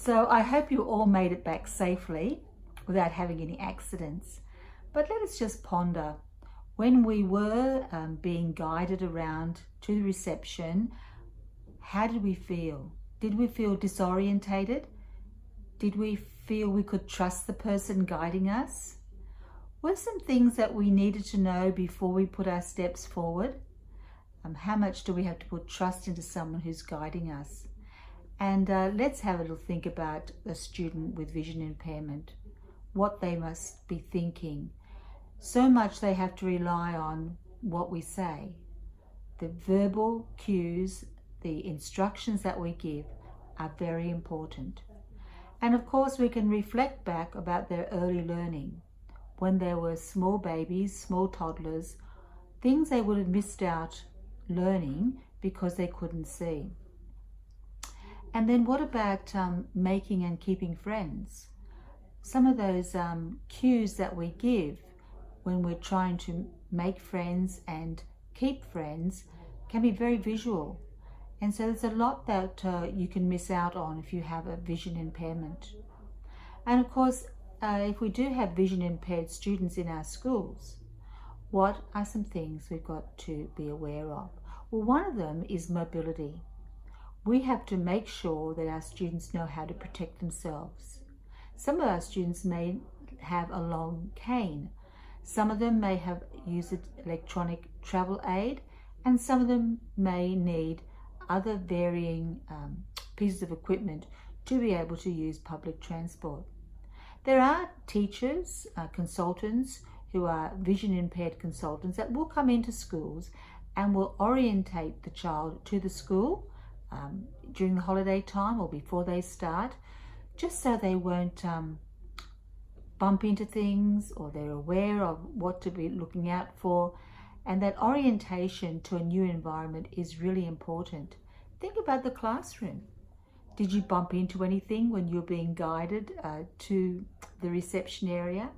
So I hope you all made it back safely without having any accidents. But let us just ponder, when we were being guided around to the reception, how did we feel? Did we feel disorientated? Did we feel we could trust the person guiding us? Were some things that we needed to know before we put our steps forward? How much do we have to put trust into someone who's guiding us? And let's have a little think about a student with vision impairment, what they must be thinking. So much they have to rely on what we say. The verbal cues, the instructions that we give are very important. And of course we can reflect back about their early learning. When they were small babies, small toddlers, things they would have missed out learning because they couldn't see. And then what about making and keeping friends? Some of those cues that we give when we're trying to make friends and keep friends can be very visual. And so there's a lot that you can miss out on if you have a vision impairment. And of course, if we do have vision impaired students in our schools, what are some things we've got to be aware of? Well, one of them is mobility. We have to make sure that our students know how to protect themselves. Some of our students may have a long cane. Some of them may have used an electronic travel aid, and some of them may need other varying pieces of equipment to be able to use public transport. There are teachers, consultants who are vision impaired consultants that will come into schools and will orientate the child to the school during the holiday time or before they start, just so they won't bump into things, or they're aware of what to be looking out for. And that orientation to a new environment is really important. Think about the classroom. Did you bump into anything when you were being guided to the reception area?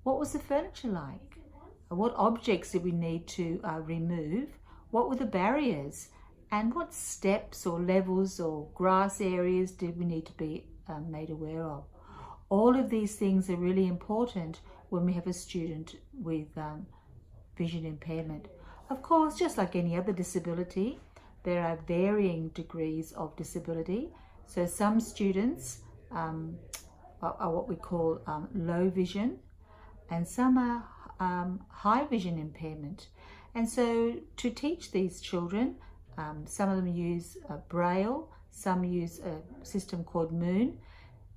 What was the furniture like? What objects did we need to remove? What were the barriers? And what steps or levels or grass areas did we need to be made aware of? All of these things are really important when we have a student with vision impairment. Of course, just like any other disability, there are varying degrees of disability. So some students are what we call low vision, and some are high vision impairment. And so to teach these children, some of them use Braille, some use a system called Moon.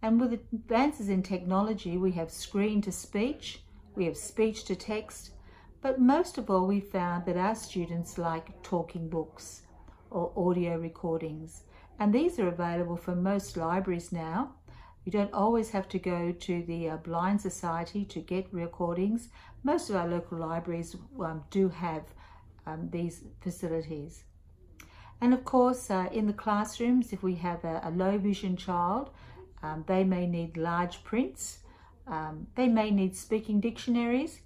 And with advances in technology, we have screen to speech, we have speech to text, but most of all we found that our students like talking books or audio recordings. And these are available from most libraries now. You don't always have to go to the Blind Society to get recordings. Most of our local libraries do have these facilities. And of course, in the classrooms, if we have a low vision child, they may need large prints, they may need speaking dictionaries,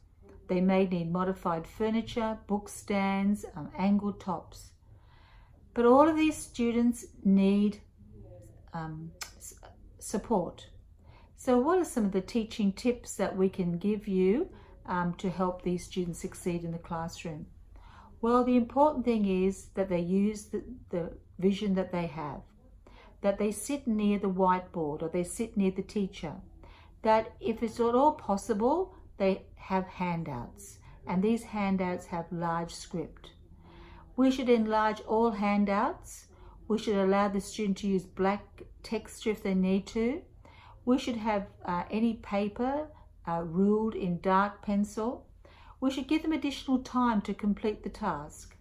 they may need modified furniture, book stands, angled tops. But all of these students need support. So what are some of the teaching tips that we can give you to help these students succeed in the classroom? Well, the important thing is that they use the vision that they have, that they sit near the whiteboard or they sit near the teacher, that if it's at all possible, they have handouts, and these handouts have large script. We should enlarge all handouts. We should allow the student to use black texture if they need to. We should have any paper ruled in dark pencil. We should give them additional time to complete the task.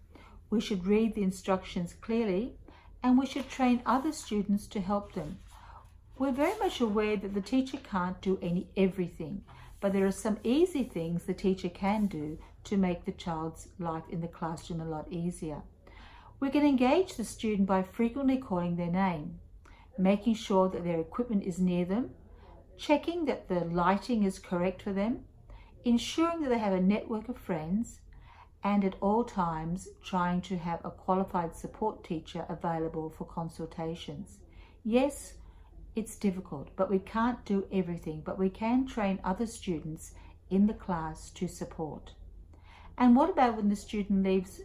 We should read the instructions clearly, and we should train other students to help them. We're very much aware that the teacher can't do everything, but there are some easy things the teacher can do to make the child's life in the classroom a lot easier. We can engage the student by frequently calling their name, making sure that their equipment is near them, checking that the lighting is correct for them, ensuring that they have a network of friends, and at all times trying to have a qualified support teacher available for consultations. Yes, it's difficult, but we can't do everything, but we can train other students in the class to support. And what about when the student leaves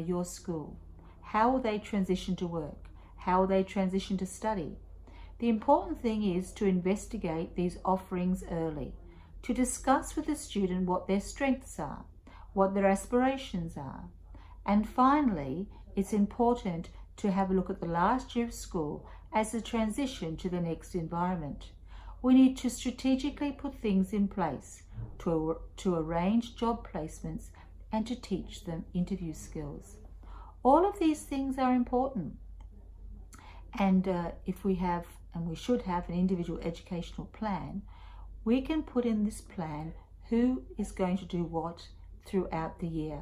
your school? How will they transition to work? How will they transition to study? The important thing is to investigate these offerings early, to discuss with the student what their strengths are, what their aspirations are. And finally, it's important to have a look at the last year of school as a transition to the next environment. We need to strategically put things in place to arrange job placements and to teach them interview skills. All of these things are important. And if we have, and we should have, an individual educational plan, we can put in this plan who is going to do what throughout the year.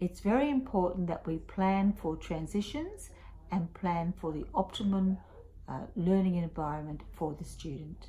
It's very important that we plan for transitions and plan for the optimum learning environment for the student.